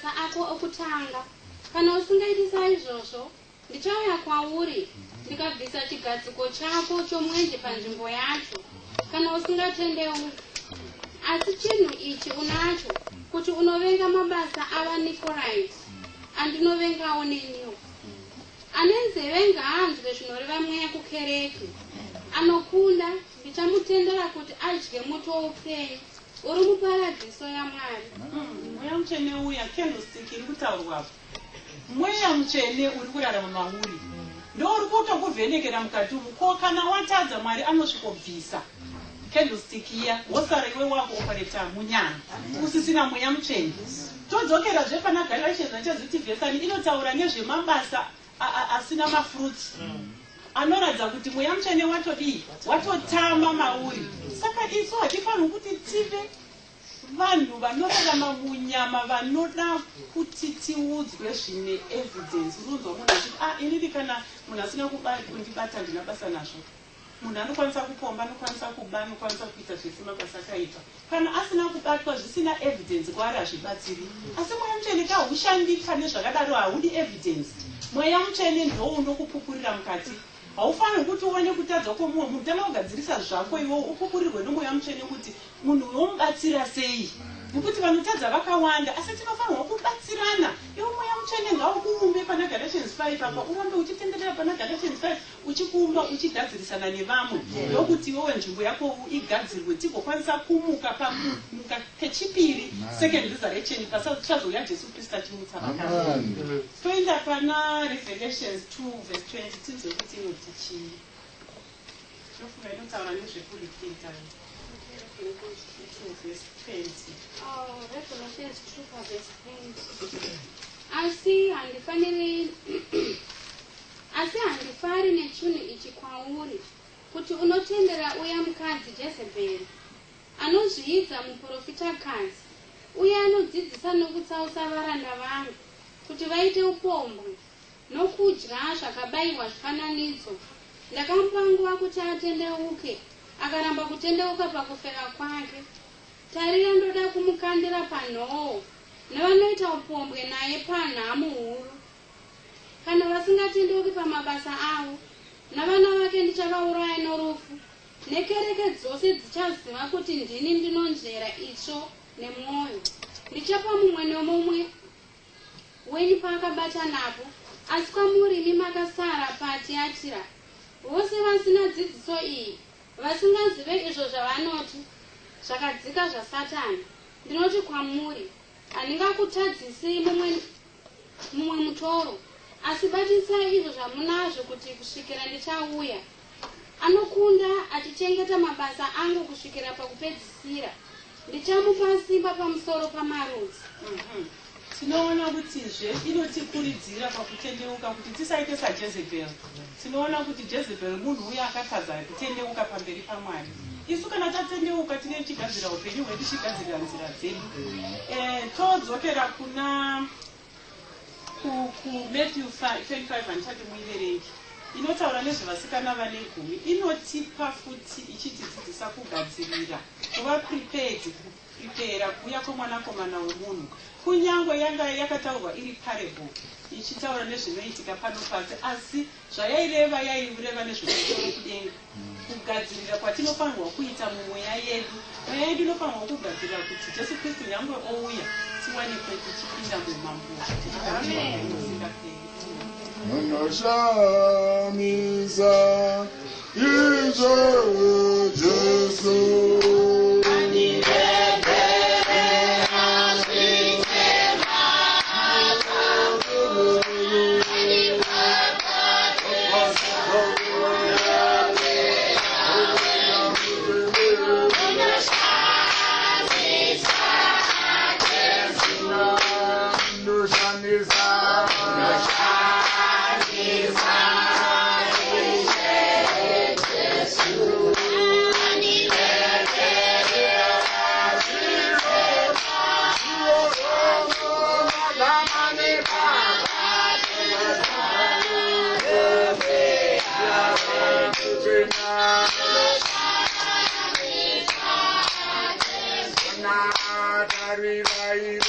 mabasa ako okutanga. Kana usingaiti saizvozvo, ndichauya kwauri ndikabvisa chigadziko chako chomwenje panzvimbo yacho. Kana usingatendeuki. Asi chinhu ichi unacho kuti unovenga mabasa avaNikorite, andinovengawo neniwo. Ane nzeve ngaanzwe zvinoreva mweya kukereke. Anokunda ndichamutendera kuti adye muto woupenyu uri muparadiso yaMwari. Mweya mutsvene uya candlestick iri kutaurwapo. Mweya mutsvene uri kurarama mauri ndo uri kutokuvhenekera mukati umu, ko kana watadza Mwari anosvikobvisa candlestick iya wosara iwe wako opereta munyana usisina mweya mutsvene. Todzokerazve pana Galatians chaziti vhesani inotaura nezvemabasa asina mafruits anoratidza kuti mweya mutsvene watodii, watotama mauri. Saka isu hatifaniri kuti tive vanhu vanorarama munyama vanoda kuti tiudzwe zvine evidence. Runzwa munhu achiti inini kana munhu asina kundibata ndina basa nazvo. Munhu anokwanisa kupomba, anokwanisa kuba, anokwanisa kuita zvese mabasa akaipa. Kana asina kubatwa zvisina evidence kwaari hazvibatsiri. Asi mweya mutsvene kahushandika nezvakadaro haudi evidence. Mweya mutsvene ndo unokupupurira mukati. Haufaniri kuti uone kutadza kwomumwe munhu, tama kugadzirisa zvako iwo upupurirwe nomweya mutsvene kuti munhu unomubatsira sei. Nokuti vanotadza vakawanda, asi tinofanirwa kubatsirana. Iwo mweya mutsvene ngaukuumbe pana Galatians 5 apa urambe uchitenderera pana Galatians 5 uchikuumba uchigadzirisana nevamwe. Ndokuti iwewe nzvimbo yako igadzirwe tigokwanisa kumuka pamuka pechipiri, second resurrection, pasazouya Jesu Kristu achimutsa vakafa. Toenda pana Revelations 2 verse 20 tinzwe kuti inoti chii. Tofunga inotaura nezvekuripita. Verse 20. Revelations 2 verse 20. Asi handifari nechinhu ichi kwauri, kuti unotendera uya mukadzi Jezebheri, anozviidza muprofitakadzi, uye anodzidzisa nokutsausa varanda vangu, kuti vaite upombwe, nokudya zvakabayiwa zvifananidzo. Ndakamupa nguva kuti atendeuke, akaramba kutendeuka pakufeka kwake. Tarira, ndoda kumukandira panhoo nevanoita upombwe naye panhamo huru. Kana vasingatendeuki pamabasa avo, navana vake ndichavauraya norufu. Nekereke dzose dzichaziva kuti ndini ndinonzvera itsvo nemwoyo. Ndichapa mumwe nomumwe wenyu paakabata napo, asi kwamuri makasara paTiatira, vose vasina dzidziso iyi, vasingazive izvo zvavanoti zvakadzika zvaSatani, ndinoti kwamuri, handingakutadzisi mumwe mutoro, asi batisai izvo zvamunazvo kuti kusvikira ndichauya. Anokunda achichengeta mabasa angu kusvikira pakupedzisira, ndichamupa simba pamusoro pamarudzi. Tinoona kutizve inotikurudzira pakutendeuka kuti tisaite saJezebheri. Tinoona kuti Jezebheri munhu uya akatadza kutendeuka pamberi paMwari. Isu kana tatendeuka tine chigadzira upenyu hwedu, chigadzirira nzira dzedu. Todzokera kuna Matthew 25 handitati muiverengi. Inotaura nezvevasikana vane 10. Inotipa futi ichitidzidzisa kugadzirira, kuva prepared, kuprepara kuuya kwemwanakomana womunhu. Kunyangwe yanga yakataurwa iri parable ichitaura nezvinoitika pano pasi, asi zvayaireva yaireva nezvemusoro kudenga. Kugadzirira kwatinofanirwa kuita mumweya yedu. Mweya yedu inofanirwa kugadzirira kuti Jesu Kristu nyangwe ouya tiwanikwe tichipinda mumambo. Unoshamisa izvo Jesu. Arriba y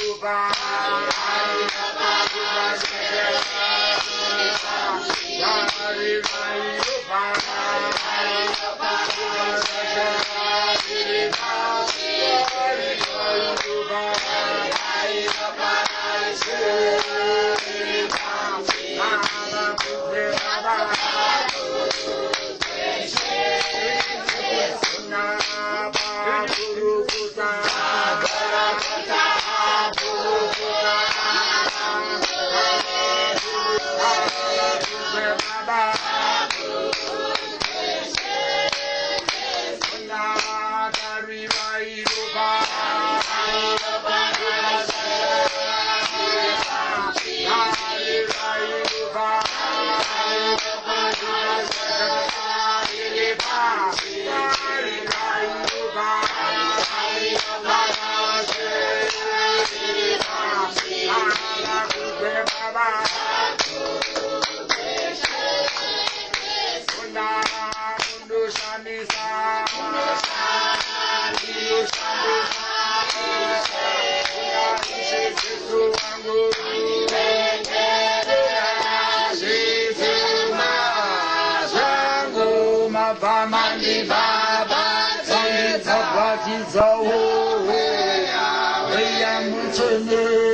batidzawo weya mutsvene